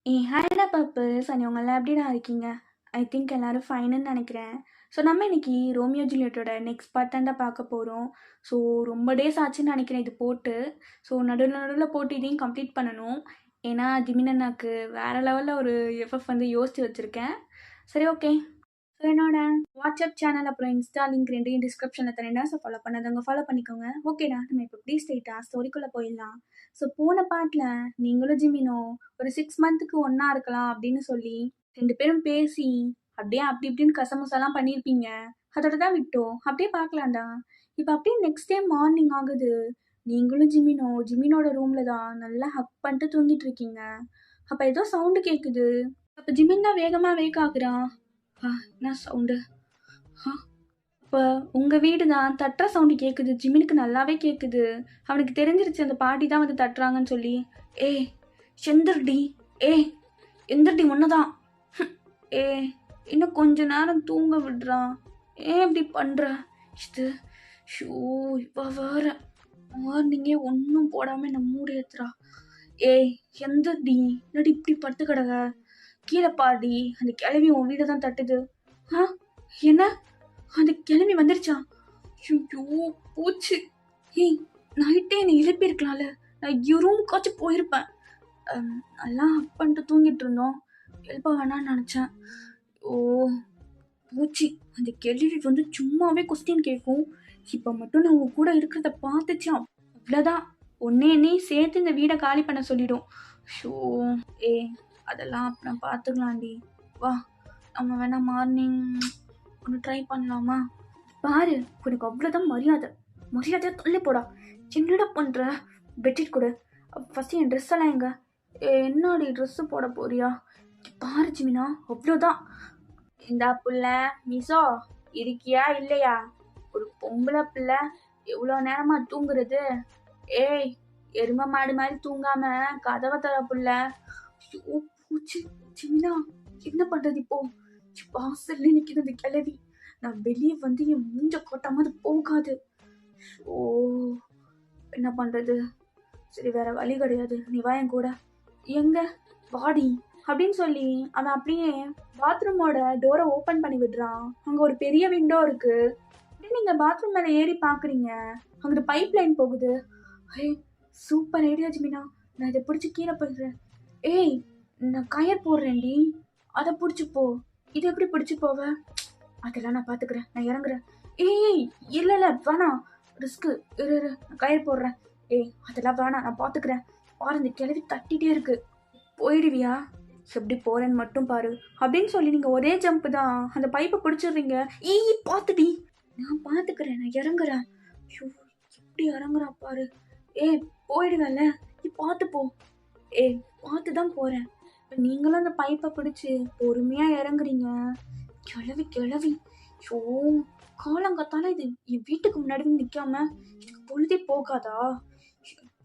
ஹாய்டா purpose and இவங்கெல்லாம் எப்படிடா இருக்கீங்க? ஐ திங்க் எல்லாரும் ஃபைனுன்னு நினைக்கிறேன். ஸோ நம்ம இன்னைக்கு ரோமியோ ஜூலியட்டோட நெக்ஸ்ட் பார்ட் தான்டா பார்க்க போகிறோம். ஸோ ரொம்ப டேஸ் ஆச்சுன்னு நினைக்கிறேன் இது போட்டு. ஸோ நடுவில் நடுவில் போட்டு இதையும் கம்ப்ளீட் பண்ணணும். ஏன்னா ஜிமினண்ணாக்கு வேறு லெவலில் ஒரு எஃப்எஃப் வந்து யோசித்து வச்சுருக்கேன். சரி, ஓகே. ஸோ என்னோட வாட்ஸ்அப் சேனல் அப்புறம் இன்ஸ்டா லிங்க் ரெண்டையும் டிஸ்கிரிப்ஷனில் தரேன்டா. ஸோ ஃபாலோ பண்ணாதவங்க ஃபாலோ பண்ணிக்கோங்க. ஓகேடா, நம்ம இப்போ ப்ளீஸ் ஸ்ட்ரெயிட்டாக ஸ்டோரிக்குள்ளே போயிடலாம். ஸோ போன பாட்டில் நீங்களும் ஜிமினோ ஒரு 6 மந்த்துக்கு ஒன்றா இருக்கலாம் அப்படின்னு சொல்லி 2 பேரும் பேசி அப்படியே அப்படி இப்படின்னு கசமுசாலாம் பண்ணியிருப்பீங்க. அதோட தான் விட்டோம். அப்படியே பார்க்கலாம்டா. இப்போ அப்படியே நெக்ஸ்ட் டே மார்னிங் ஆகுது. நீங்களும் ஜிமினோட ரூமில் தான் நல்லா ஹக் பண்ணிட்டு தூங்கிட்டு இருக்கீங்க. அப்போ ஏதோ சவுண்டு கேட்குது. அப்போ ஜிமின் தான் வேகமாக வேக் ஆகுறான். என்ன சவுண்டு? இப்போ உங்கள் வீடு தான் தட்டுற சவுண்டு கேட்குது. ஜிமினுக்கு நல்லாவே கேட்குது. அவனுக்கு தெரிஞ்சிருச்சு அந்த பாட்டி தான் வந்து தட்டுறாங்கன்னு சொல்லி. எந்திரடி, எந்திரடி ஒன்றுதான். இன்னும் கொஞ்ச நேரம் தூங்க விடுறான். இப்படி பண்ணுற இது? ஷோ, இப்போ வேற மார்னிங்கே ஒன்றும் போடாமல் என்ன மூடி ஏத்துறா. எந்திரடி, என்னடி இப்படி படுத்து கிடக்க? கீழே பாடி, அந்த கிளவி உன் வீடு தான் தட்டுது. என்ன? அந்த கிளவி வந்துருச்சா? ஐயோ போச்சு. நைட்டே என்னை எழுப்பியிருக்கலாம்ல. நான் ரூமுக்காச்சும் போயிருப்பேன். நல்லா ஹக் பண்ணிட்டு தூங்கிட்டு இருந்தோம். எழுப்ப வேணான்னு நினச்சேன். போச்சு. அந்த கேள்வி வந்து சும்மாவே கொஸ்டின் கேட்கும். இப்போ மட்டும் நான் உங்க கூட இருக்கிறத பார்த்துச்சு அவ்வளோதான். என்னையும் சேர்த்து இந்த வீடை காலி பண்ண சொல்லிடும். ஷோ, அதெல்லாம் அப்புறம் பார்த்துக்கலாண்டி. வா, நம்ம வேணா மார்னிங் ஒன்று ட்ரை பண்ணலாமா? பாரு, உனக்கு அவ்வளோதான் மரியாதையாக தள்ளி போடா. என்னடா பண்ணுற? பெட்ஷீட் கொடு. ஃபஸ்ட்டு என் ட்ரெஸ் எல்லாம் எங்க? என்னடி ட்ரெஸ்ஸு போட போறியா? பாரு ஜிமினா, அவ்வளோதான். இந்த பிள்ளை மிசோ இருக்கியா இல்லையா? ஒரு பொம்பளை பிள்ளை எவ்வளோ நேரமா தூங்குறது? எருமை மாடு மாதிரி தூங்காம கதவை தர பிள்ளை. பூச்சி ஜிமினா, என்ன பண்றது இப்போ? வாசல்ல நிற்கிது அந்த கிளவி. நான் வெளியே வந்து என் மூஞ்ச கொட்டாம அது போகாது. என்ன பண்றது? சரி, வேற வழி கிடையாது. நீ வா என் கூட. எங்க பாடி அப்படின்னு சொல்லி அவன் அப்படியே பாத்ரூமோட டோரை ஓப்பன் பண்ணி விடுறான். அங்க ஒரு பெரிய விண்டோ இருக்கு. நீங்க பாத்ரூம் மேல ஏறி பாக்குறீங்க. அங்க பைப் லைன் போகுது. சூப்பர் ஐடியா ஜிமினா. நான் இதை பிடிச்சி கீழே போயிடுறேன். நான் கயர் போடுறேன்டி, அதை பிடிச்சி போ. இது எப்படி பிடிச்சி போவ? அதெல்லாம் நான் பாத்துக்கிறேன். நான் இறங்குறேன். இல்ல வேணாம், ரிஸ்க்கு. இரு, நான் கயிறு போடுறேன். அதெல்லாம் வேணாம், நான் பாத்துக்கிறேன். பாரு, இந்த கிளவி தட்டிட்டே இருக்கு. போயிடுவியா? எப்படி போறேன்னு மட்டும் பாரு அப்படின்னு சொல்லி நீங்க ஒரே ஜம்ப் தான் அந்த பைப்பை பிடிச்சிடுறீங்க. பாத்துடி, நான் பாத்துக்கிறேன், நான் இறங்குறேன். எப்படி இறங்குறா பாரு. போயிடுவேன்ல, நீ பார்த்து போ. பார்த்துதான் போறேன். நீங்களும் அந்த பைப்பை பிடிச்சு பொறுமையா இறங்குறீங்க. கிளவி காலங்கத்தால இது என் வீட்டுக்கு முன்னாடி நிக்காம பொழுதே போகாதா?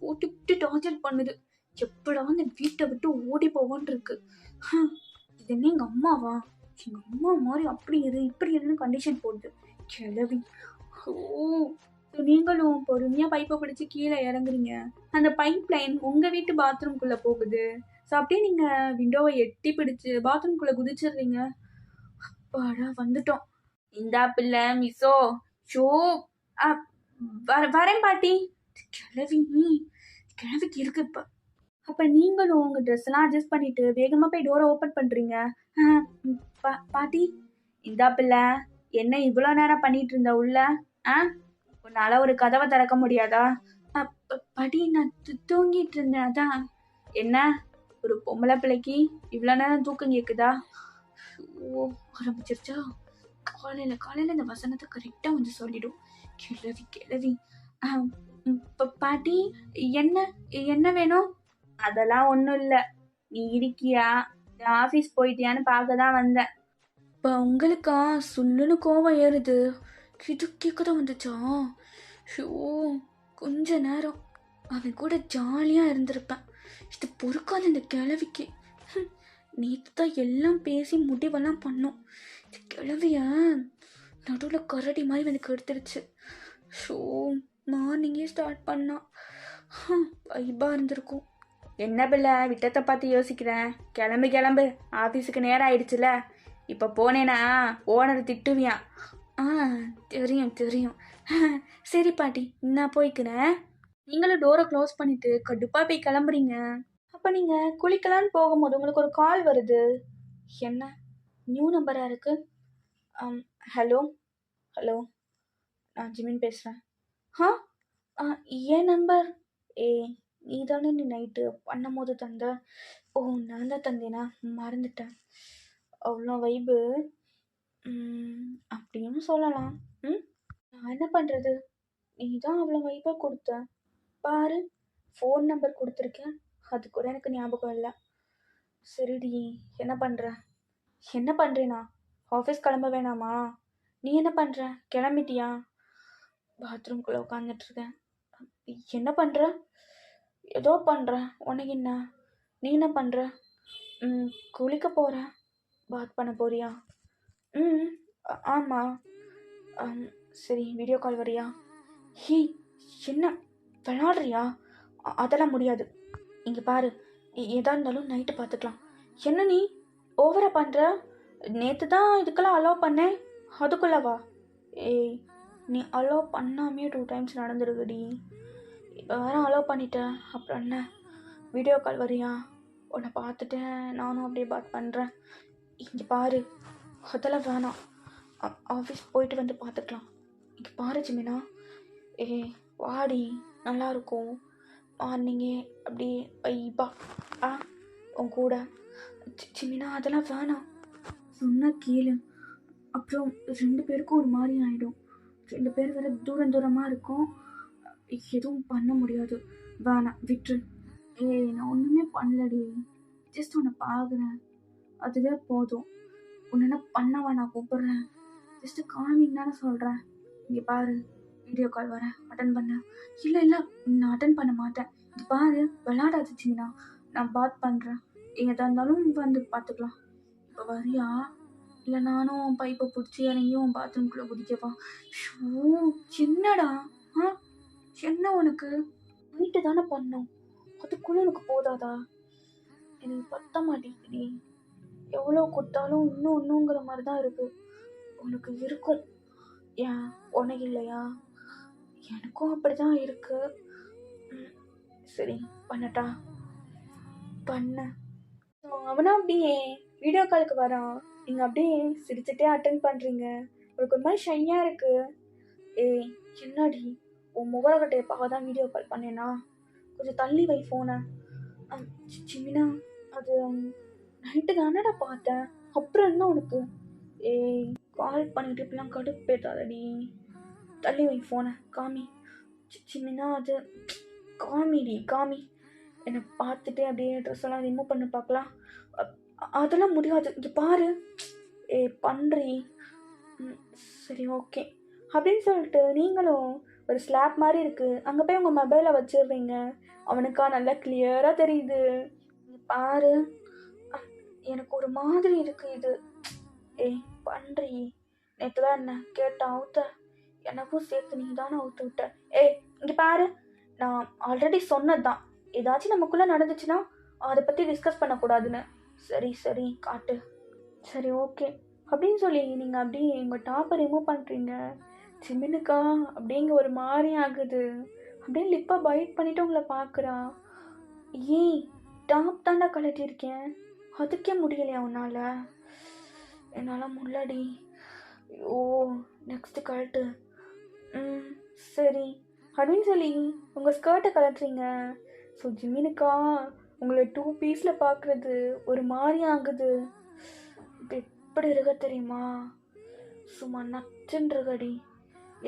போட்டு டார்ச்சர் பண்ணுது. எப்படா அந்த வீட்டை விட்டு ஓடி போவான்னு இருக்கு. இது என்ன எங்க அம்மாவா? எங்க அம்மா மாதிரி அப்படி இரு இப்படி இருன்னு கண்டிஷன் போடுது கிளவி. நீங்களும் பொறுமையா பைப்பை பிடிச்சு கீழே இறங்குறீங்க. அந்த பைப் லைன் உங்க வீட்டு பாத்ரூம்குள்ள போகுது. ஸோ அப்படியே நீங்க விண்டோவை எட்டி பிடிச்சு பாத்ரூம்குள்ள குதிச்சிடுறீங்க. அப்பாடா, வந்துட்டோம். இந்தா பிள்ளை மிசோ. ஷோ, வரேன் பாட்டி. கிழவிக்கு இருக்கு இப்ப. அப்ப நீங்களும் உங்க ட்ரெஸ் எல்லாம் அட்ஜஸ்ட் பண்ணிட்டு வேகமா போய் டோரை ஓபன் பண்றீங்க. பாட்டி, இந்தா பிள்ளை, என்ன இவ்வளவு நேரம் பண்ணிட்டு இருந்த உள்ள? உன்னால ஒரு கதவை திறக்க முடியாதா? பாட்டி, நான் தூங்கிட்டு இருந்தேன். அதான். என்ன, ஒரு பொம்பளை பிள்ளைக்கு இவ்வளவு நேரம் தூக்கம் கேக்குதா? ஆரம்பிச்சிருச்சா? காலையில இந்த வசனத்தை கரெக்டா வந்து சொல்லிடும். கிளவி. பாட்டி, என்ன வேணும்? அதெல்லாம் ஒண்ணும் இல்ல. நீ இருக்கியா, ஆபீஸ் போயிட்டியான்னு பார்க்கதான் வந்தேன். இப்ப உங்களுக்கா சொல்லுன்னு கோவம் ஏறுது? இது கேட்கதான் வந்துச்சா? கொஞ்ச நேரம் அவன் கூட ஜாலியா இருந்திருப்பேன். இது பொறுக்காது இந்த கிழவிக்கு. நேற்று தான் எல்லாம் பேசி முடிவெல்லாம் பண்ணோம். இது கிழவிய நடுவில் கரடி மாதிரி எனக்கு எடுத்துருச்சு. மார்னிங்கே ஸ்டார்ட் பண்ணா வைபா இருந்திருக்கும். என்ன பிள்ளை விட்டத்தை பார்த்து யோசிக்கிறேன். கிளம்பு கிளம்பு, ஆஃபீஸுக்கு நேரம் ஆயிடுச்சுல. இப்போ போனேனா ஓனர் திட்டுவியான். ஆ தெரியும் தெரியும். சரி பாட்டி, நான் போய்க்கிறேன். நீங்களும் டோரை க்ளோஸ் பண்ணிட்டு கடுப்பாக போய் கிளம்புறீங்க. அப்போ நீங்கள் குளிக்கலான்னு போகும்போது உங்களுக்கு ஒரு கால் வருது. என்ன நியூ நம்பராக இருக்கு? ஹலோ ஹலோ, நான் ஜிமின் பேசுகிறேன். ஆ ஏன் நம்பர்? நீ தானே நீ நைட்டு பண்ணும்போது தந்த. ஓ, நான் தான் தந்தேனா? மறந்துட்டேன். அவ்வளோ வைப்பு. அப்படின்னு சொல்லலாம். நான் என்ன பண்ணுறது? நீ தான் அவ்வளோ வைப்பாக கொடுத்த. பாரு, ஃபோன் நம்பர் கொடுத்துருக்கேன், அது கூட எனக்கு ஞாபகம் இல்லை. சரிடி, என்ன பண்ணுற? என்ன பண்ணுறேனா? ஆஃபீஸ் கிளம்ப வேணாமா? நீ என்ன பண்ணுற? கிளம்பிட்டியா? பாத்ரூம்குள்ளே உட்காந்துட்ருக்கேன். என்ன பண்ணுற? ஏதோ பண்ணுறேன். உனக்கு என்ன? நீ என்ன பண்ணுற? குளிக்க போகிறேன். பாத் பண்ண போறியா? ஆமாம். சரி, வீடியோ கால் வரியா? ஹீ, என்ன விளாடுறியா? அதெல்லாம் முடியாது. இங்கே பாரு, எதாக இருந்தாலும் நைட்டு பார்த்துக்கலாம். என்ன நீ ஓவராக பண்ணுற? நேற்று தான் இதுக்கெல்லாம் அலோவ் பண்ணேன், அதுக்குள்ளவா? ஏய், நீ அலோவ் பண்ணாமே 2 டைம்ஸ் நடந்துருக்குடி. இப்போ வேற அலோவ் பண்ணிட்டேன், அப்புறம் என்ன? வீடியோ கால் வரியா? உன்னை பார்த்துட்டேன், நானும் அப்படியே பாத் பண்ணுறேன். இங்கே பாரு, அதெல்லாம் வேணாம். ஆஃபீஸ் போயிட்டு வந்து பார்த்துக்கலாம். இங்கே பாரு ஜிமினா, வாடி, நல்லாயிருக்கும். மார்னிங்கே அப்படியே வைப்பா உன் கூட. ஜிமினா, அதெல்லாம் வேணாம். சொன்ன கேளு, அப்புறம் 2 பேருக்கும் ஒரு மாதிரி ஆகிடும். 2 பேர் வேறு தூரம் தூரமாக இருக்கும், எதுவும் பண்ண முடியாது. வேணாம், விட்டுரு. நான் ஒன்றுமே பண்ணலடி, ஜஸ்ட் உன்னை பார்க்குறேன், அதுவே போதும். உன்னை என்ன பண்ணவா நான் கூப்பிட்றேன்? ஜஸ்ட்டு காமிங் தானே சொல்கிறேன். இங்கே பாரு, வீடியோ கால் வரேன், அட்டன் பண்ண. இல்லை இல்லை, நான் அட்டன் பண்ண மாட்டேன். இங்கே பாரு, விளாடாதுச்சிங்கண்ணா, நான் பாத் பண்ணுறேன். எதாக இருந்தாலும் வந்து பார்த்துக்கலாம். இப்போ வரியா? இல்லை நானும் பைப்பை பிடிச்சி இறங்கியும் பாத்ரூம்குள்ளே குதிக்கவா? ஷூ, என்னடா? என்ன உனக்கு? நைட்டு தானே பண்ணோம், அதுக்குள்ளே எனக்கு போதாதா? எனக்கு பத்த மாட்டேங்குது. எவ்வளோ கொடுத்தாலும் இன்னுங்கிற மாதிரி தான் இருக்கு. உனக்கு இருக்கும், ஏன் உனக்கு இல்லையா? எனக்கும் அப்படி தான் இருக்கு. சரி, பண்ணட்டா? பண்ண. அவனா அப்படியே வீடியோ காலுக்கு வரான், நீங்கள் அப்படியே சிரிச்சுட்டே அட்டன் பண்ணுறீங்க. உனக்கு ஒரு மாதிரி ஷையாக இருக்கு. என்னடி, உன் முகரக்கட்டையை பார்க்க தான் வீடியோ கால் பண்ணேனா? கொஞ்சம் தள்ளி வை ஃபோனை. ஜிமினா, அது நைட்டு தானடா பார்த்தேன், அப்புறம் என்ன உனக்கு? கால் பண்ணிட்டு இப்படிலாம் கடுப்பேத்தாதடி. தள்ளி வை ஃபோனை, காமி. ஜிமினா, அது காமிடி, காமி. என்னை பார்த்துட்டு அப்படியே ட்ரெஸ் எல்லாம் ரிமூவ் பண்ண பார்க்கலாம். அதெல்லாம் முடியாது. இங்கே பாரு, பண்ணுறி. சரி, ஓகே அப்படின்னு சொல்லிட்டு நீங்களும் ஒரு ஸ்லாப் மாதிரி இருக்குது, அங்கே போய் உங்கள் மொபைலை வச்சிடுறீங்க. அவனுக்கா நல்லா கிளியராக தெரியுது. பாரு, எனக்கு ஒரு மாதிரி இருக்குது இது. பண்ணுறி. நேற்று தான் என்ன கேட்ட அவுத்த, எனக்கும் சேர்த்து நீ தானே அவுத்து விட்ட. இங்கே பாரு, நான் ஆல்ரெடி சொன்னது தான், ஏதாச்சும் நமக்குள்ளே நடந்துச்சுன்னா அதை பற்றி டிஸ்கஸ் பண்ணக்கூடாதுன்னு. சரி சரி, காட்டு. சரி, ஓகே அப்படின்னு சொல்லி நீங்கள் அப்படியே எங்கள் டாப்பை ரிமூவ் பண்ணுறீங்க. ஜிமினுக்கா அப்படிங்க ஒரு மாதிரி ஆகுது. அப்படியே லிப்பை பைட் பண்ணிவிட்டு உங்களை பார்க்குறா. டாப் தாண்டா கழட்டியிருக்கேன், அதுக்கே முடியலையா உன்னால்? என்னால் முள்ளடி. நெக்ஸ்ட்டு கழட்டு. சரி அப்படின்னு சொல்லி உங்கள் ஸ்கர்ட்டை கழட்டுறீங்க. ஸோ ஜிமினுக்கா உங்களை 2 பீஸில் பார்க்குறது ஒரு மாதிரி ஆகுது. எப்படி இருக்க தெரியுமா? சும்மா நச்சுன்றகடி.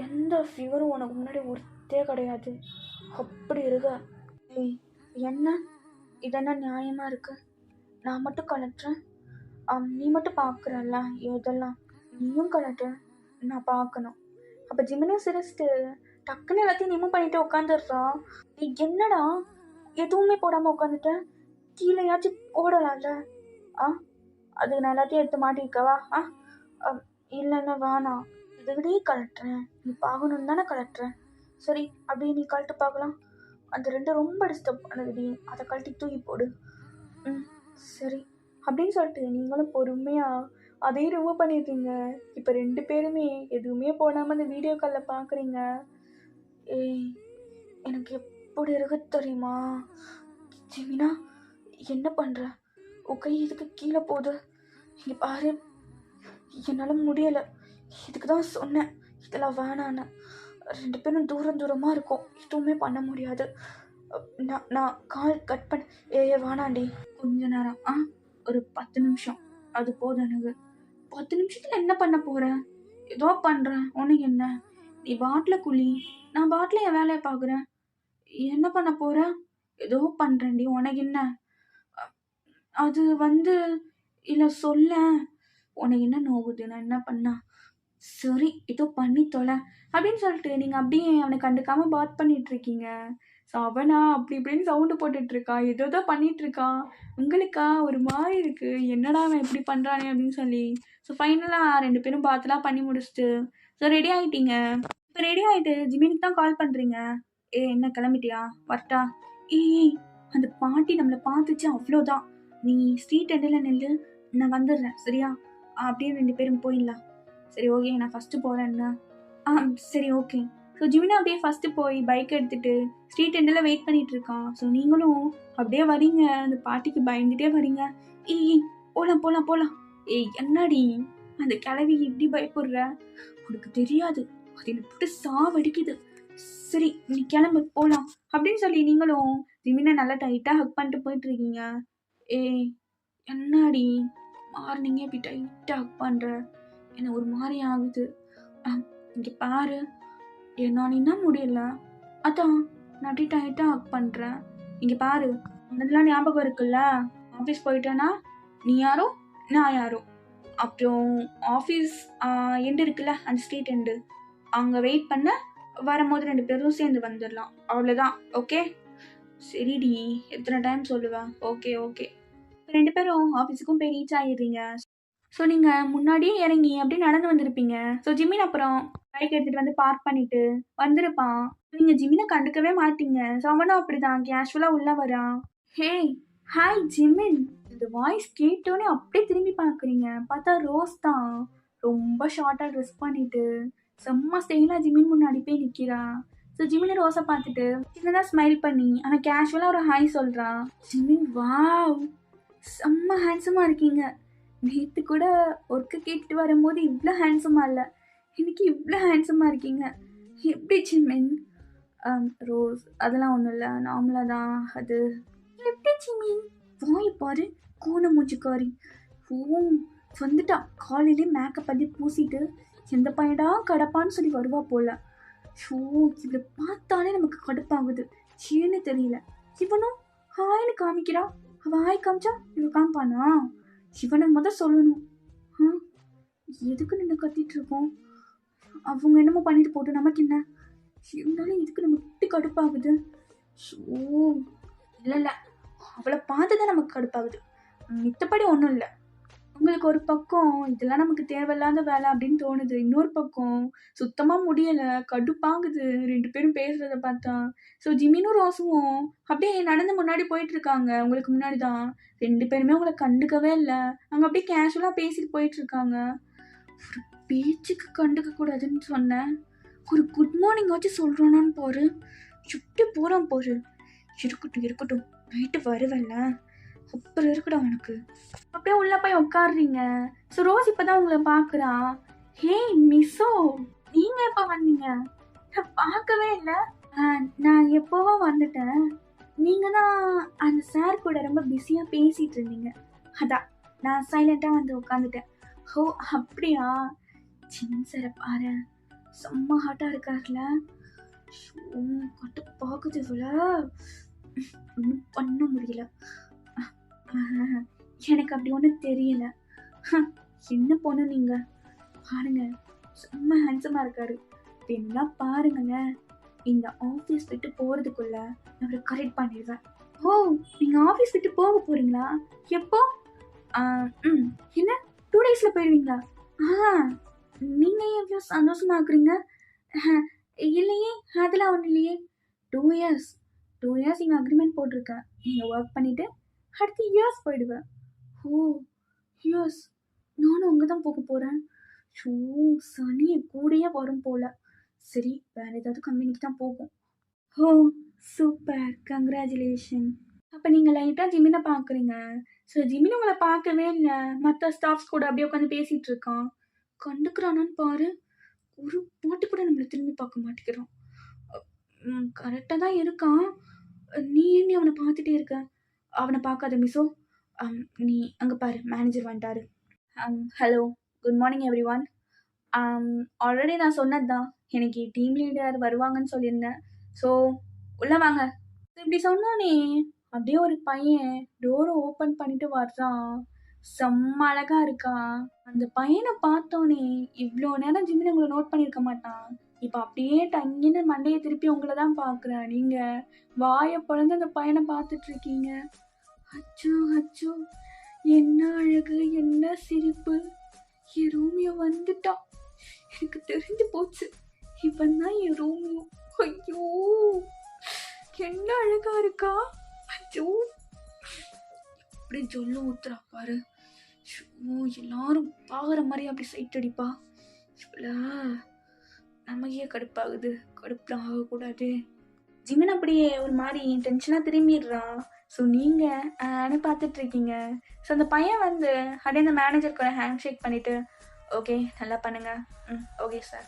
எந்த ஃபிகரும் உனக்கு முன்னாடி ஒருத்தே கிடையாது, அப்படி இருக்க. என்ன இதென்ன நியாயமாக இருக்கு? நான் மட்டும் கலட்டுறேன், நீ மட்டும் பார்க்குறல்ல இதெல்லாம், நீயும் கலட்டு, நான் பார்க்கணும். அப்போ ஜிமினும் சிரிச்சிட்டு டக்குன்னு எல்லாத்தையும் ரிமூவ் பண்ணிட்டு உட்காந்துடுறான். நீ என்னடா எதுவுமே போடாமல் உட்காந்துட்ட? கீழேயாச்சும் போடலாம்ல? அதுக்கு நான் எல்லாத்தையும் எடுத்து மாட்டிருக்கவா? இல்லைன்னா வேணாம், இதுவிடையே கலட்டுறேன், நீ பார்க்கணுன்னு தானே கலட்டுறேன். சரி, அப்படியே நீ கழட்டு பார்க்கலாம். அந்த ரெண்டும் ரொம்ப டிஸ்டர்ப் பண்ணுதுடி, அதை கழட்டி தூக்கி போடு. ம் சரி அப்படின்னு சொல்லிட்டு நீங்களும் பொறுமையாக அதையும் ரிமூவ் பண்ணிடுறீங்க. இப்போ 2 பேருமே எதுவுமே போடாமல் அந்த வீடியோ காலில் பார்க்குறீங்க. ஏய் எனக்கு எப்படி இருக்கு தெரியுமா? ஜெமினா என்ன பண்ணுற? உன் கை இதுக்கு கீழே போகுது. இங்கே பாரு, என்னால் முடியலை. இதுக்கு தான் சொன்னேன் இதெல்லாம் வேணான்னு. 2 பேரும் தூரமாக இருக்கும், எதுவுமே பண்ண முடியாது. நான் கால் கட் பண்ண வேணாண்டி. கொஞ்ச நேரம் ஒரு 10 நிமிஷம் அது போதும் எனக்கு. 10 நிமிஷத்தில் என்ன பண்ண போகிறேன்? ஏதோ பண்ணுறேன், உனக்கு என்ன? நீ பாட்டில் குழி, நான் பாட்டில் என் வேலையை பார்க்குறேன். என்ன பண்ண போகிறேன்? ஏதோ பண்ணுறேன்டி, உனக்கு என்ன? அது இல்லை சொல்ல, உனக்கு என்ன நோகுது? நான் என்ன பண்ணா? சரி ஏதோ பண்ணி தொலை அப்படின்னு சொல்லிட்டு நீங்கள் அப்படியே அவனை கண்டுக்காமல் பாத் பண்ணிகிட்ருக்கீங்க. ஸோ அவனா அப்படி இப்படின்னு சவுண்டு போட்டுட்ருக்கா, ஏதோ தான் பண்ணிகிட்ருக்கா. உங்களுக்கா ஒரு மாதிரி இருக்குது, என்னடா அவன் எப்படி பண்ணுறானே அப்படின்னு சொல்லி. ஸோ ஃபைனலாக 2 பேரும் பாத்துலாம் பண்ணி முடிச்சுட்டு ஸோ ரெடி ஆகிட்டீங்க. இப்போ ரெடி ஆகிட்டு ஜிமினுக்கு தான் கால் பண்ணுறீங்க. என்ன கிளம்பிட்டியா? வரட்டா? ஏய் அந்த பாட்டி நம்மளை பார்த்துச்சு, அவ்வளோதான். நீ ஸ்ட்ரீட் எண்டில் நில்லு, நான் வந்துடுறேன் சரியா? அப்படியே 2 பேரும் போயிடலாம். சரி ஓகே, நான் ஃபஸ்ட்டு போகிறேன்னா. சரி ஓகே. ஸோ ஜிமினா அப்படியே ஃபஸ்ட்டு போய் பைக் எடுத்துகிட்டு ஸ்ட்ரீட் எண்டில் வெயிட் பண்ணிகிட்டு இருக்கான். ஸோ நீங்களும் அப்படியே வரீங்க, அந்த பாட்டிக்கு பயந்துகிட்டே வரீங்க. ஏய் போகலாம். ஏய் என்னடி அந்த கிளவி இப்படி பயப்படுற? உனக்கு தெரியாது, அது என்ன போட்டு சாவடிக்குது. சரி நீ கிளம்பு போகலாம் அப்படின்னு சொல்லி நீங்களும் ஜிமினா நல்லா டைட்டாக ஹக் பண்ணிட்டு போயிட்டுருக்கீங்க. ஏய் என்னடி மார்னிங்கே இப்படி டைட்டாக ஹக் பண்ணுற? என்ன ஒரு மாதிரி ஆகுது. இங்கே பாரு, என்னால் என்ன முடியல, அதான் நான் அப்படி டைட்டாக ஹக் பண்ணுறேன். இங்கே பாரு, அதெல்லாம் ஞாபகம் இருக்குல்ல, ஆஃபீஸ் போயிட்டேன்னா நீ யாரோ நான் யாரோ. அப்புறம் ஆஃபீஸ் எண்டு இருக்குல்ல, அந்த ஸ்ட்ரீட் எண்டு, அங்கே வெயிட் பண்ண வரும்போது 2 பேரும் சேர்ந்து வந்துடலாம், அவ்வளோதான். ஓகே? சரிடி, எத்தனை டைம் சொல்லுவேன்? ஓகே 2 பேரும் ஆஃபீஸுக்கும் போய் ரீச் ஆகிடுறீங்க. ஸோ நீங்கள் முன்னாடியே இறங்கி அப்படியே நடந்து வந்திருப்பீங்க. ஸோ ஜிமின் அப்புறம் பைக் எடுத்துகிட்டு வந்து பார்க் பண்ணிவிட்டு வந்திருப்பான். நீங்கள் ஜிமினை கண்டுக்கவே மாட்டீங்க. ஸோ அவனும் அப்படி தான் கேஷுவலாக உள்ளே வரான். Hey hi Jimin. இந்த வாய்ஸ் கேட்டோன்னே அப்படியே திரும்பி பார்க்குறீங்க, பார்த்தா ரோஸ் தான். ரொம்ப ஷார்ட்டாக ட்ரெஸ் பண்ணிவிட்டு செம்ம ஸ்டைலாக ஜிமின் முன்னாடி போய் நிற்கிறா. ஸோ ஜிமின் ரோஸை பார்த்துட்டு சின்னதாக ஸ்மைல் பண்ணி ஆனால் கேஷுவலாக ஒரு ஹாய் சொல்கிறான். ஜிமின் வாவ், செம்ம ஹேண்ட்ஸமாக இருக்கீங்க. நேற்று கூட ஒர்க்கு கேட்டுட்டு வரும்போது இவ்வளோ ஹேண்ட்ஸமாக இல்லை, இன்னைக்கு இவ்வளோ ஹேண்ட்ஸமாக இருக்கீங்க. எப்படி ஜிமின்? ரோஸ் அதெல்லாம் ஒன்றும் இல்லை, நார்மலாக தான். அது எப்படி ஜிமின்? வாய் பாரு, கோண மூஞ்சிக்காரி. ஓ வந்துட்டா, காலையிலே மேக்கப் பண்ணி பூசிட்டு எந்த பையடா கடப்பான்னு சொல்லி வருவா போல. ஷோ இவளை பார்த்தாலே நமக்கு கடுப்பாகுது, ஏன்னு தெரியல. இவனும் ஹாய்னு காமிக்கிறா, அவள் ஹாய் காமிச்சா இவன் காமிப்பானா? இவனை சொல்லணும். எதுக்கு நின்று கத்திட்டு இருக்கோம்? அவங்க என்னமோ பண்ணிட்டு போட்டு நமக்கு என்ன? இருந்தாலும் இதுக்கு நம்ம இப்படி கடுப்பாகுது. ஓ இல்லை, அவளை பார்த்து தான் நமக்கு கடுப்பாகுது, மித்தபடி ஒன்றும் இல்லை. உங்களுக்கு ஒரு பக்கம் இதெல்லாம் நமக்கு தேவையில்லாத வேலை அப்படின்னு தோணுது, இன்னொரு பக்கம் சுத்தமாக முடியலை, கடுப்பாகுது 2 பேரும் பேசுகிறத பார்த்தா. ஸோ ஜிமினும் ரோஸும் அப்படியே நடந்து முன்னாடி போயிட்டுருக்காங்க. உங்களுக்கு முன்னாடி தான் 2 பேருமே உங்களை கண்டுக்கவே இல்லை, அவங்க அப்படியே கேஷுவலாக பேசிட்டு போயிட்டுருக்காங்க. ஒரு பேச்சுக்கு கண்டுக்கக்கூடாதுன்னு சொன்னேன், ஒரு குட் மார்னிங் ஆச்சு சொல்கிறானான்னு பாரு, சுட்டி போகிறான் பாரு. இருக்கட்டும், நைட்டு வருவல்ல, அப்புறம் இருக்குடா உனக்கு. அப்படியே உள்ள போய் உட்காடுறீங்க. ஸோ ரோஸ் இப்போதான் உங்களை பார்க்குறா. ஹே மிஸ்ஸோ, நீங்கள் எப்போ வந்தீங்க? நான் பார்க்கவே இல்லை. நான் எப்போவோ வந்துட்டேன். நீங்கள் தான் அந்த சார் கூட ரொம்ப பிஸியாக பேசிகிட்டு இருந்தீங்க, அதான் நான் சைலண்ட்டாக வந்து உட்காந்துட்டேன். ஓ அப்படியா? சின்ன சாரை பாரு, செம்ம ஹாட்டாக இருக்கார்ல. கட்டு பார்க்குது இவ்வளோ, ஒன்றும் பண்ண முடியல. எனக்கு அப்படி ஒன்றும் தெரியல. என்ன பொண்ணு நீங்கள் பாருங்க, செம்ம ஹேண்ட்ஸமாக இருக்காரு. என்ன பாருங்களேன், இந்த ஆஃபீஸ் விட்டு போகிறதுக்குள்ள அவரை கரெக்ட் பண்ணிடுவேன். ஓ நீங்கள் ஆஃபீஸ் விட்டு போக போகிறீங்களா? எப்போ? என்ன 2 டேஸில் போயிடுவீங்களா? நீங்கள் எவ்வளோ சந்தோஷமாக இருக்கிறீங்க. இல்லையே, அதெல்லாம் ஒன்றும் இல்லையே. 2 இயர்ஸ் 2 இயர்ஸ் இங்கே அக்ரிமெண்ட் போட்டிருக்கேன். நீங்கள் ஒர்க் பண்ணிவிட்டு அடுத்து இயர்ஸ் போயிடுவேன். ஓ இயர்ஸ், நானும் அங்கே தான் போக போகிறேன். ஷூ சனி கூடயே வரும் போல். சரி, வேறு ஏதாவது கம்பெனிக்கு தான் போகும். ஓ சூப்பர், கங்க்ராச்சுலேஷன். அப்போ நீங்கள் லைட்டாக ஜிமினை பார்க்குறீங்க. ஸோ ஜிமின் உங்களை பார்க்கவே இல்லை, மற்ற ஸ்டாஃப்ஸ் கூட அப்படியே உட்காந்து பேசிகிட்டு இருக்கான். கண்டுக்கிறானான்னு பாரு, ஒரு பாட்டு கூட நம்மளை திரும்பி பார்க்க மாட்டேங்கிறான். கரெக்டாக தான் இருக்கான். நீ ஏன் அவனை பார்த்துட்டே இருக்க? அவனை பார்க்காத மிஸ்ஸோ. நீ அங்கே பாரு, மேனேஜர் வந்துட்டாரு. Hello, good morning every one. Already நான் சொன்னது தான், எனக்கு டீம் லீடர் வருவாங்கன்னு சொல்லியிருந்தேன். ஸோ உள்ளே வாங்க. இப்படி சொன்னோன்னே அப்படியே ஒரு பையன் டோரை ஓப்பன் பண்ணிட்டு வர்றான். செம்ம அழகா இருக்கான். அந்த பையனை பார்த்தோன்னே இவ்வளோ நேரம் ஜிம்மின் உங்களை நோட் பண்ணியிருக்க மாட்டான். இப்போ அப்படியே டங்கின்னு மண்டையை திருப்பி உங்களை தான் பார்க்குறேன். நீங்கள் வாயை பிளந்து அந்த பையனை பார்த்துட்டு இருக்கீங்க. அச்சோ அச்சோ, என்ன அழகு, என்ன சிரிப்பு. என் ரோமியோ வந்துட்டான். எனக்கு தெரிஞ்சு போச்சு, இவன் தான் என் ரோமியோ. ஐயோ என்ன அழகா இருக்கா. ஐயோ அப்படி சொல்லு ஊத்துறா பாரு. எல்லாரும் பார்க்குற மாதிரி அப்படி சைட் அடிப்பா. நமக்கே கடுப்பாகுது. கடுப்புலாம் ஆகக்கூடாது. ஜிமின் அப்படியே ஒரு மாதிரி டென்ஷனாக திரும்பிடுறான். ஸோ நீங்கள் ஆனு பார்த்துட்ருக்கீங்க. ஸோ அந்த பையன் வந்து அப்படியே அந்த மேனேஜர் கூட ஹேண்ட் ஷேக் பண்ணிவிட்டு, ஓகே நல்லா பண்ணுங்க. Okay sir.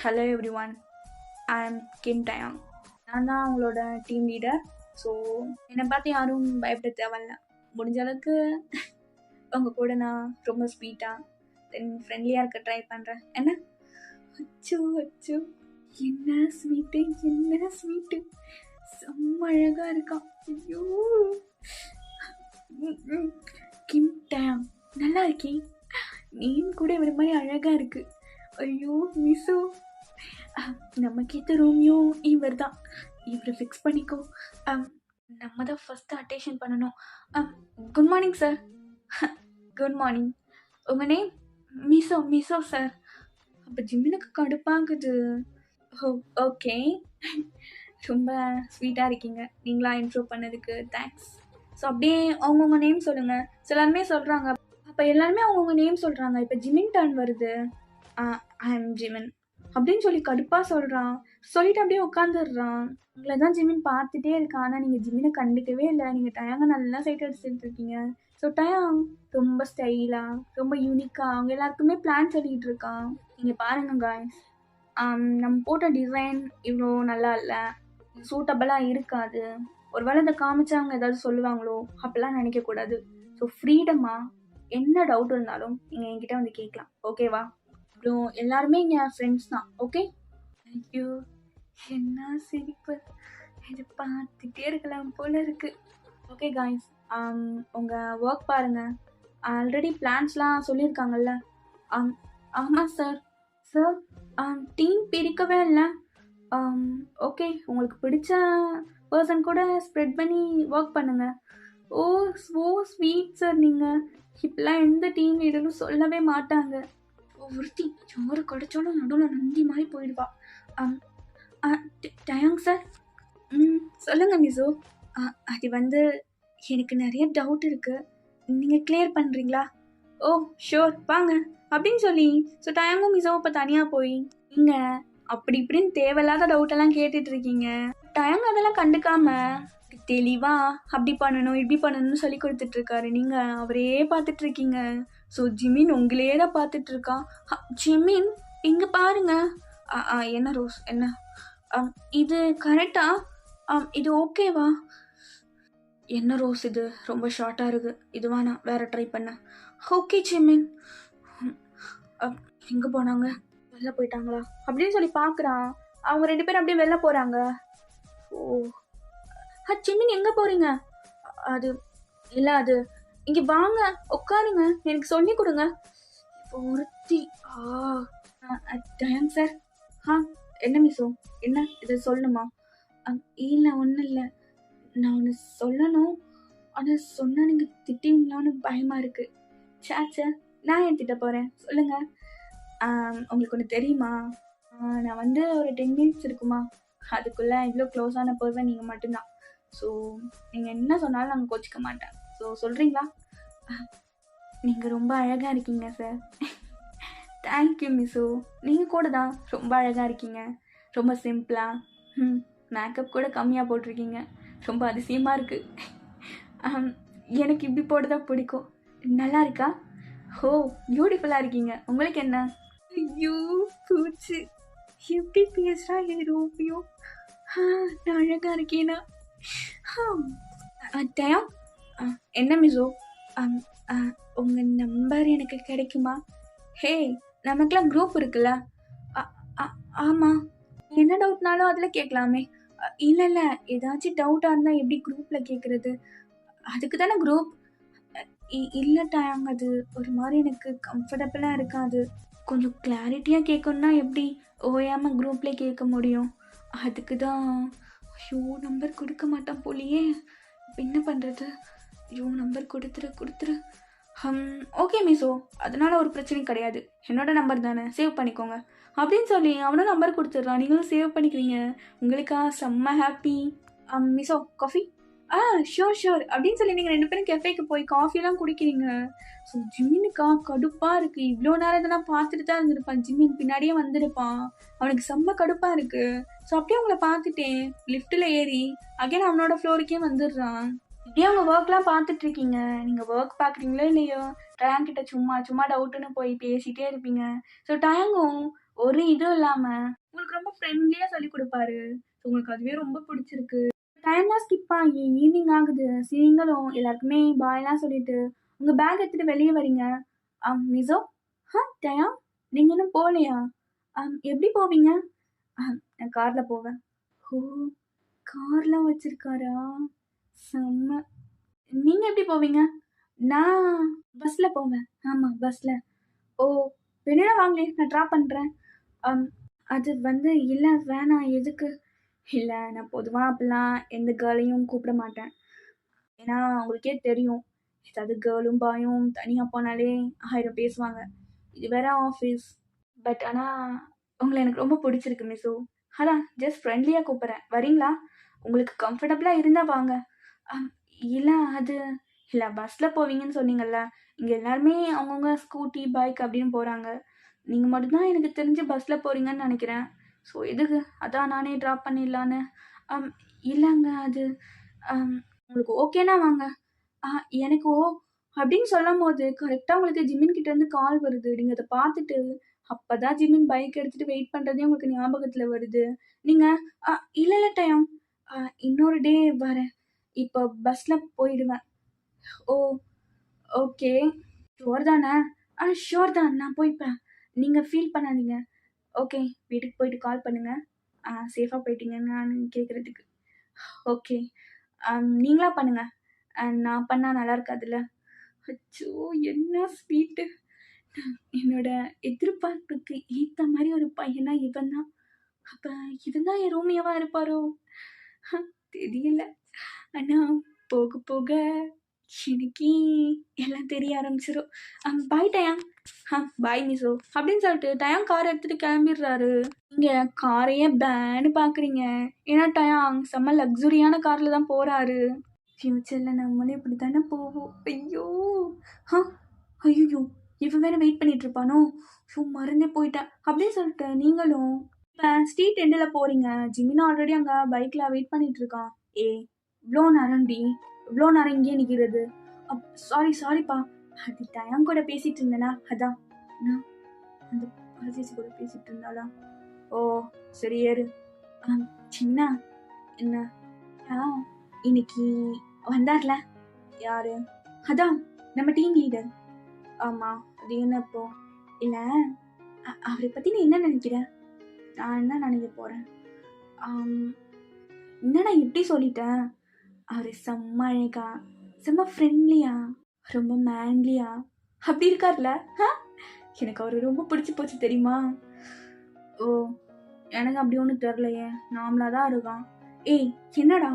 Hello every one, I am Kim de Jong. நான் தான் அவங்களோட டீம் லீடர். ஸோ என்னை பார்த்து யாரும் பயப்பட தேவையில்ல. முடிஞ்ச அளவுக்கு உங்கள் கூட நான் ரொம்ப ஸ்வீட்டாக தென் ஃப்ரெண்ட்லியாக இருக்க ட்ரை பண்ணுறேன். என்ன? அச்சோ அச்சோ, என்ன ஸ்வீட்டு, என்ன ஸ்வீட்டு, செம்ம அழகாக இருக்கான். ஐயோ கிம் டயாங், நல்லா இருக்கே. நேம் கூட ஒரு மாதிரி அழகாக இருக்கு. ஐயோ மிஸ்ஸோ, நமக்கேற்ற ரோமியோ இவர் தான். இவரை ஃபிக்ஸ் பண்ணிக்கோ. நம்ம தான் ஃபஸ்ட்டு அட்டென்ஷன் பண்ணணும். Good morning sir. Good morning. உங்கள் நேம்? மிஸ்ஸோ. மிஸ்ஸோ சார். அப்போ ஜிம்மினுக்கு கடுப்பாகுது. ஓ ஓகே, ரொம்ப ஸ்வீட்டாக இருக்கீங்க. நீங்களா இன்ட்ரோ பண்ணதுக்கு தேங்க்ஸ். ஸோ அப்படியே அவங்கவுங்க நேம் சொல்லுங்கள். எல்லாருமே சொல்கிறாங்க. அப்போ எல்லாருமே அவங்கவுங்க நேம் சொல்கிறாங்க. இப்போ ஜிமின் டர்ன் வருது. ஐ எம் ஜிமின் அப்படின்னு சொல்லி கடுப்பாக சொல்கிறான். சொல்லிட்டு அப்படியே உட்காந்துடுறான். உங்களை தான் ஜிமின் பார்த்துட்டே இருக்கான். ஆனால் நீங்கள் ஜிமினை கண்டுக்கவே இல்லை. நீங்கள் டயாங்க நல்லா சைட் அடிச்சுட்டு இருக்கீங்க. ஸோ டயாங் ரொம்ப ஸ்டைலாக, ரொம்ப யூனிக்காக அவங்க எல்லாருக்குமே பிளான் சொல்லிகிட்டு இருக்கான். நீங்கள் பாருங்கள் காய்ஸ், நம்ம போட்ட டிசைன் இவ்வளோ நல்லா இல்லை, சூட்டபிளாக இருக்காது. ஒருவேளை இதை காமிச்சா அவங்க ஏதாவது சொல்லுவாங்களோ அப்படிலாம் நினைக்கக்கூடாது. ஸோ ஃப்ரீடமாக என்ன டவுட் இருந்தாலும் நீங்கள் என்கிட்ட வந்து கேட்கலாம். ஓகேவா? அப்புறம் எல்லாருமே இங்கே ஃப்ரெண்ட்ஸ் தான். ஓகே? ஐயோ என்ன சிரிப்பு, இது பார்த்துட்டே இருக்கலாம் போல இருக்குது. ஓகே காய்ஸ், உங்கள் ஒர்க் பாருங்கள். ஆல்ரெடி பிளான்ஸ்லாம் சொல்லியிருக்காங்கல்ல? ஆமாம் சார். சார் டீம் பிரிக்கவே இல்லை. ஓகே, உங்களுக்கு பிடிச்ச பர்சன் கூட ஸ்ப்ரெட் பண்ணி ஒர்க் பண்ணுங்கள். ஓ ஸோ ஸ்வீட் சார். நீங்கள் இப்பெல்லாம் எந்த டீம் லீடரும் சொல்லவே மாட்டாங்க. ஒருத்தி யாரு கிடைச்சாலும் நடுவில் நந்தி மாதிரி போயிடுவா. De Jong sir. சொல்லுங்கள் மிஸ்ஸோ. அது வந்து எனக்கு நிறைய டவுட் இருக்குது, நீங்கள் கிளியர் பண்ணுறீங்களா? ஓ ஷோர், வாங்க அப்படின்னு சொல்லி ஸோ டயாங்கும் மிஸ்ஸோ இப்போ தனியாக போய் நீங்கள் அப்படி இப்படின்னு தேவையில்லாத டவுட்டெல்லாம் கேட்டுட்ருக்கீங்க. டயாங் அதெல்லாம் கண்டுக்காம தெளிவாக அப்படி பண்ணணும் இப்படி பண்ணணும்னு சொல்லி கொடுத்துட்ருக்காரு. நீங்கள் அவரே பார்த்துட்ருக்கீங்க. ஸோ ஜிமின் உங்களையே தான் பார்த்துட்ருக்கான். ஜிமின் இங்கே பாருங்க. என்ன ரோஸ், என்ன இது கரெக்டா? இது ஓகேவா? என்ன ரோஸ், இது ரொம்ப ஷார்ட்டாக இருக்குது, இது வேணாம், வேறு ட்ரை பண்ண. Okay Jimin. எங்கே போனாங்க? வெளில போயிட்டாங்களா அப்படின்னு சொல்லி பார்க்குறான். அவங்க 2 பேரும் அப்படியே வெளில போகிறாங்க. ஓ ஜிமின் எங்கே போகிறீங்க? அது இல்லை, அது இங்கே வாங்க உட்காருங்க, எனக்கு சொல்லி கொடுங்க. ஒருத்தி டயாங் சார். என்ன மிஸ்ஸோ, என்ன இதை சொல்லணுமா? இல்லை ஒன்றும் இல்லை, நான் ஒன்று சொல்லணும், ஆனால் சொன்னால் நீங்கள் திட்டுவீங்களான்னு பயமாக இருக்குது. சாச்சா, நான் ஏன் திட்ட போகிறேன், சொல்லுங்கள். உங்களுக்கு ஒன்று தெரியுமா? நான் வந்து ஒரு 10 மினிட்ஸ் இருக்குமா, அதுக்குள்ளே இவ்வளோ க்ளோஸான பர்சன் நீங்கள் மட்டும்தான். ஸோ நீங்கள் என்ன சொன்னாலும் நாங்கள் கோச்சிக்க மாட்டேன். ஸோ சொல்கிறீங்களா? நீங்கள் ரொம்ப அழகாக இருக்கீங்க சார். Thank you miss. நீங்கள் கூட தான் ரொம்ப அழகாக இருக்கீங்க. ரொம்ப சிம்பிளாக மேக்கப் கூட கம்மியாக போட்டிருக்கீங்க. ரொம்ப அதிசயமாக இருக்குது. எனக்கு இப்படி போட தான் பிடிக்கும். நல்லா இருக்கா? ஓ, பியூட்டிஃபுல்லாக இருக்கீங்க. உங்களுக்கு என்ன? ஐயோ பூச்சு, எப்படி பேசுகிறா ரோமியோ. நான் அழகாக இருக்கேனா? டயம். என்ன மிஸ்ஸோ, உங்கள் நம்பர் எனக்கு கிடைக்குமா? ஹே, நமக்கெல்லாம் குரூப் இருக்குல்ல? ஆமாம், என்ன டவுட்னாலும் அதில் கேட்கலாமே. இல்லை இல்லை, ஏதாச்சும் டவுட்டாக இருந்தால் எப்படி குரூப்பில் கேட்குறது? அதுக்கு தானே குரூப். இல்லை டயம், அது ஒரு மாதிரி எனக்கு கம்ஃபர்டபுளாக இருக்காது. கொஞ்சம் கிளாரிட்டியாக கேட்கணுன்னா எப்படி ஓயாமல் குரூப்லேயே கேட்க முடியும்? அதுக்கு தான். ஐயோ, நம்பர் கொடுக்க மாட்டான் போலியே. என்ன பண்ணுறது? ஐயோ, நம்பர் கொடுத்துரு. ஓகே மிஸ்ஸோ, அதனால் ஒரு பிரச்சனையும் கிடையாது. என்னோட நம்பர் தானே, சேவ் பண்ணிக்கோங்க அப்படின்னு சொல்லி அவனும் நம்பர் கொடுத்துட்றான். நீங்களும் சேவ் பண்ணிக்கிறீங்க. உங்களுக்கா செம்ம ஹாப்பி. மிஸ்ஸோ, காஃபி? ஷோர் அப்படின்னு சொல்லி நீங்கள் 2 பேரும் கெஃபேக்கு போய் காஃபிலாம் குடிக்கிறீங்க. ஸோ ஜிம்மினுக்கா கடுப்பாக இருக்குது. இவ்வளோ நேரம் இதெல்லாம் பார்த்துட்டு தான் இருந்திருப்பான். ஜிம்மின் பின்னாடியே வந்திருப்பான். அவனுக்கு செம்ம கடுப்பாக இருக்குது. ஸோ அப்படியே அவங்கள பார்த்துட்டேன், லிஃப்ட்டில் ஏறி அகைன் அவனோட ஃப்ளோருக்கே வந்துடுறான். இப்படியே அவங்க ஒர்க்லாம் பார்த்துட்ருக்கீங்க. நீங்கள் ஒர்க் பார்க்குறீங்களோ இல்லையோ, டயாங்கிட்ட சும்மா டவுட்டுன்னு போய் பேசிகிட்டே இருப்பீங்க. ஸோ டயங்கும் ஒரு இதுவும் இல்லாமல் உங்களுக்கு ரொம்ப ஃப்ரெண்ட்லியாக சொல்லி கொடுப்பாரு. ஸோ உங்களுக்கு அதுவே ரொம்ப பிடிச்சிருக்கு. டைம்லாம் ஸ்கிப் ஆகி ஈவினிங் ஆகுது. நீங்களும் எல்லாருக்குமே பாய்லாம் சொல்லிட்டு உங்கள் பேக் எடுத்துகிட்டு வெளியே வரீங்க. மிஸ்ஸோ, டயா, நீங்கள் இன்னும் போகலையா? எப்படி போவீங்க? நான் காரில் போவேன். ஓ, கார்லாம் வச்சுருக்காரா? செம்ம. நீங்கள் எப்படி போவீங்க? நான் பஸ்ஸில் போவேன். ஆமாம், பஸ்ஸில். ஓ, வேணா வாங்களே, நான் ட்ராப் பண்ணுறேன். அது இல்லை வேணாம். எதுக்கு? இல்லை, நான் பொதுவாக அப்படிலாம் எந்த கேர்ளையும் கூப்பிட மாட்டேன். ஏன்னா உங்களுக்கே தெரியும், ஏதாவது கேர்ளும் பாயும் தனியாக போனாலே 1000 பேசுவாங்க. இது வேற ஆஃபீஸ். பட் ஆனால் உங்களை எனக்கு ரொம்ப பிடிச்சிருக்கு மிஸ்ஸோ. அதான் ஜஸ்ட் ஃப்ரெண்ட்லியாக கூப்பிட்றேன். வரீங்களா? உங்களுக்கு கம்ஃபர்டபுளாக இருந்தால் வாங்க. இல்லை, அது இல்லை, பஸ்ஸில் போவீங்கன்னு சொன்னீங்கல்ல. இங்கே எல்லாருமே அவங்கவுங்க ஸ்கூட்டி பைக் அப்படின்னு போகிறாங்க. நீங்கள் மட்டும்தான் எனக்கு தெரிஞ்சு பஸ்ஸில் போகிறீங்கன்னு நினைக்கிறேன். ஸோ எதுக்கு? அதான் நானே ட்ராப் பண்ணிடலான்னு. இல்லைங்க, அது உங்களுக்கு ஓகேனா வாங்க. எனக்கு அப்படின்னு சொல்லும் போது கரெக்டாக உங்களுக்கு ஜிமின் கிட்டேருந்து கால் வருது. நீங்கள் அதை பார்த்துட்டு அப்போ தான் ஜிமின் பைக் எடுத்துகிட்டு வெயிட் பண்ணுறதே உங்களுக்கு ஞாபகத்தில் வருது. நீங்கள் இல்லை டயம், இன்னொரு டே வரேன், இப்போ பஸ்ஸில் போயிடுவேன். ஓ, ஓகே, ஷோர் தானே? ஷோர் தான், நான் போய்ப்பேன். நீங்கள் ஃபீல் பண்ணாதீங்க. ஓகே, வீட்டுக்கு போயிட்டு கால் பண்ணுங்கள். சேஃபாக போயிட்டீங்கன்னு நான் கேட்குறதுக்கு. ஓகே, நீங்களா பண்ணுங்கள். நான் பண்ணால் நல்லா இருக்காதுல்ல. அச்சோ, என்ன ஸ்வீட்டு. என்னோட எதிர்பார்ப்புக்கு ஏற்ற மாதிரி ஒரு பையனா இவன் தான். அப்போ இவன் தான் என் ரோமியோவாக இருப்பாரோ? தெரியல. ஆனால் போக போக எனக்கு எல்லாம் தெரிய ஆரம்பிச்சிடும். பாய் டயாங். பாய் மிஸ்ஸோ அப்படின்னு சொல்லிட்டு டயாங் கார் எடுத்துகிட்டு கிளம்பிடுறாரு. நீங்கள் காரையே பேன்னு பார்க்குறீங்க. ஏன்னா டயாங் செம்ம லக்ஸுரியான காரில் தான் போகிறாரு. ஃப்யூச்சரில் நம்மளே இப்படி தானே போவோம். ஐயோ, ஐயோ, இவன் வேறு வெயிட் பண்ணிட்டு இருப்பானோ? மறந்தே போயிட்டேன் அப்படின்னு சொல்லிட்டு நீங்களும் இப்போ ஸ்ட்ரீட் எண்டில் போகிறீங்க. ஜிமினா ஆல்ரெடி அங்கே பைக்கில் வெயிட் பண்ணிட்டு இருக்கான். இவ்வளோ நேரம் இங்கேயே நிற்கிறது. சாரிப்பா, அது டயம் கூட பேசிகிட்டு இருந்தேனா, அதான். நான் அந்த பரதேசி கூட பேசிகிட்டு இருந்தாளா? ஓ, சரி ஏறு. சின்ன என்ன இன்னைக்கு வந்தார்ல? யாரு? அதான் நம்ம டீம் லீடர். ஆமாம், அது என்ன இப்போ? இல்லை, அவரை பற்றி நீ என்ன நினைக்கிற? நான் என்ன நினைக்க போகிறேன்? என்னடா இப்படி சொல்லிட்டேன்? அவர் செம்ம அழகா, செம்ம ஃப்ரெண்ட்லியா, ரொம்ப மேன்லியா அப்படி இருக்கார்ல. எனக்கு அவர் ரொம்ப பிடிச்சி போச்சு தெரியுமா? ஓ, எனக்கு அப்படி ஒன்றும் தெரிலையே, நார்மலாக தான் இருக்கான். ஏய், என்னடா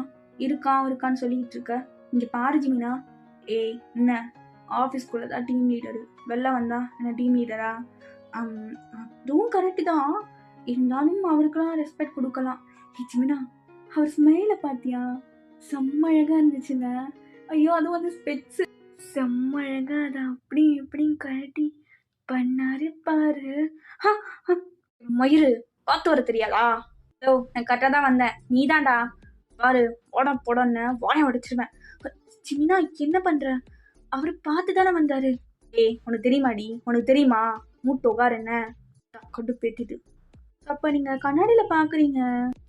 இருக்கான்னு சொல்லிக்கிட்டு இருக்க? இங்கே பாரு ஜிமினா. என்ன ஆஃபீஸ்குள்ளே தான் டீம் லீடரு, வெளில வந்தா என்ன டீம் லீடரா? அதுவும் கரெக்டு தான், இருந்தாலும் அவருக்கெல்லாம் ரெஸ்பெக்ட் கொடுக்கலாம். ஜிமினா, அவர் ஸ்மைலை பார்த்தியா? செம்ம அழகா இருந்துச்சுங்க. ஐயோ! அதுவும் வந்து ஸ்பெக்ஸு செம்ம அழகா அத அப்படி இப்படின்னு கழட்டி பண்ணாரு பாரு. ஹ! ஹ! மயிரு பார்த்து வர தெரியாதா? யோவ்! நான் கரெக்ட்டா தான் வந்தேன். நீதான்டா. பாரு போடா போடான்னு வாய உடைச்சிருவேன். சின்னா என்ன பண்ற? அவரு பார்த்து தானே வந்தாரு. ஏய் உனக்கு தெரியுமாடி? உனக்கு தெரியுமா? மூட்டு உட்காரு என்ன? கடுப்பேத்திட்டு. அப்ப நீங்க கண்ணாடியில பார்க்குறீங்க.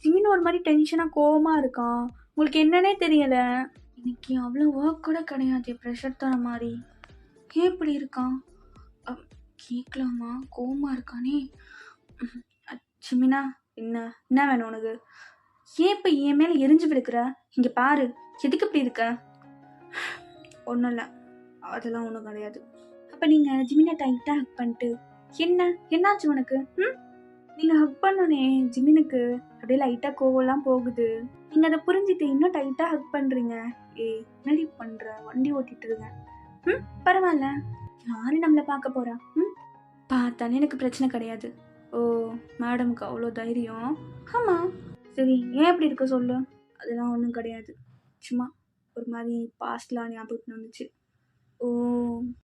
ஜிமின் ஒரு மாரி டென்ஷனா கோவமா இருக்கான். உங்களுக்கு என்னன்னே தெரியல. இன்னைக்கு அவ்வளோ ஒர்க் கூட கிடையாது. ப்ரெஷர் தர மாரி. ஏன் இப்படி இருக்கான்? அ கேட்கலாமா? கோவமா இருக்கானே! ஜிமினா என்ன? என்ன வேணும் உனக்கு? ஏன் இப்ப என் மேல எரிஞ்சு விழுக்குற? இங்க பாரு. எதுக்கு இப்படி இருக்க? ஒண்ணும் இல்ல. அதெல்லாம் ஒண்ணும் கிடையாது. அப்ப நீங்க ஜிமின டைட்டா ஹக் பண்ணிட்டு, என்ன? என்னாச்சு உனக்கு? ம்? நீங்க ஹக் பண்ணோனே ஜிமினுக்கு அப்படியே லைட்டா கோவம்லாம் போகுது. நீங்க அதை புரிஞ்சுட்டு இன்னும் டைட்டா ஹக் பண்றீங்க. ஏய் என்னடி பண்ற? வண்டி ஓட்டிட்டு இருக்கேன். ம் பரவாயில்ல. யாரு நம்மள பார்க்க போறா? ம் பார்த்தாலே எனக்கு பிரச்சனை கிடையாது. ஓ மேடம்க்கு அவ்வளோ தைரியம். ஆமா. சரி ஏன் இப்படி இருக்க சொல்லு. அதெல்லாம் ஒன்றும் கிடையாது. சும்மா ஒரு மாதிரி பாஸ்ட்லாம் ஞாபகத்துக்கு வந்துச்சு. ஓ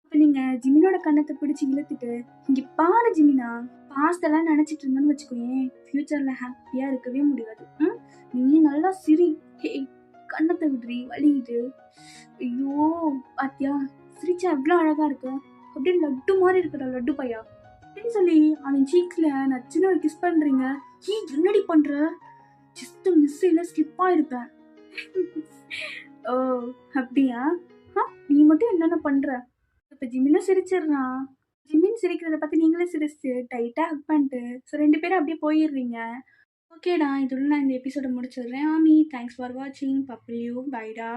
அப்ப நீங்க ஜிமினோட கண்ணத்தை பிடிச்சு இழுத்துட்டு இங்க பாரு ஜிமினா பாஸ்ட் எல்லாம் நினைச்சிட்டு இருந்தோன்னு வச்சுக்கோயேன் ஃபியூச்சர்ல ஹாப்பியா இருக்கவே முடியாது. நீ நல்லா சிரி. ஹே கண்ணத்தை விடுறி வலிக்குது. ஐயோ பாத்தியா சிரிச்சா எவ்வளவு அழகா இருக்கு. அப்படியே லட்டு மாதிரி இருக்குடா லட்டு பையா அப்படின்னு சொல்லி அவன் சீக்ஸ்ல நச்சுன்னு ஒரு கிஸ் பண்றீங்க. ஏ என்னடி பண்ற? Just மிஸ்ஸில slip ஆயிருப்பேன். ஓ அப்படியா? நீ மட்டும் என்னென்ன பண்ற? இப்ப ஜிமினும் சிரிச்சிடுறான். ஜிமின் சிரிக்கிறத பார்த்து நீங்களே சிரிச்சு டைட்டா ஹக் பண்ணிட்டு ஸோ 2 பேரும் அப்படியே போயிடுறீங்க. ஓகேடா இதோட நான் இந்த எபிசோட முடிச்சிடுறேன். ஆமி தேங்க்ஸ் ஃபார் வாட்சிங். பப்பிலியூ பைடா.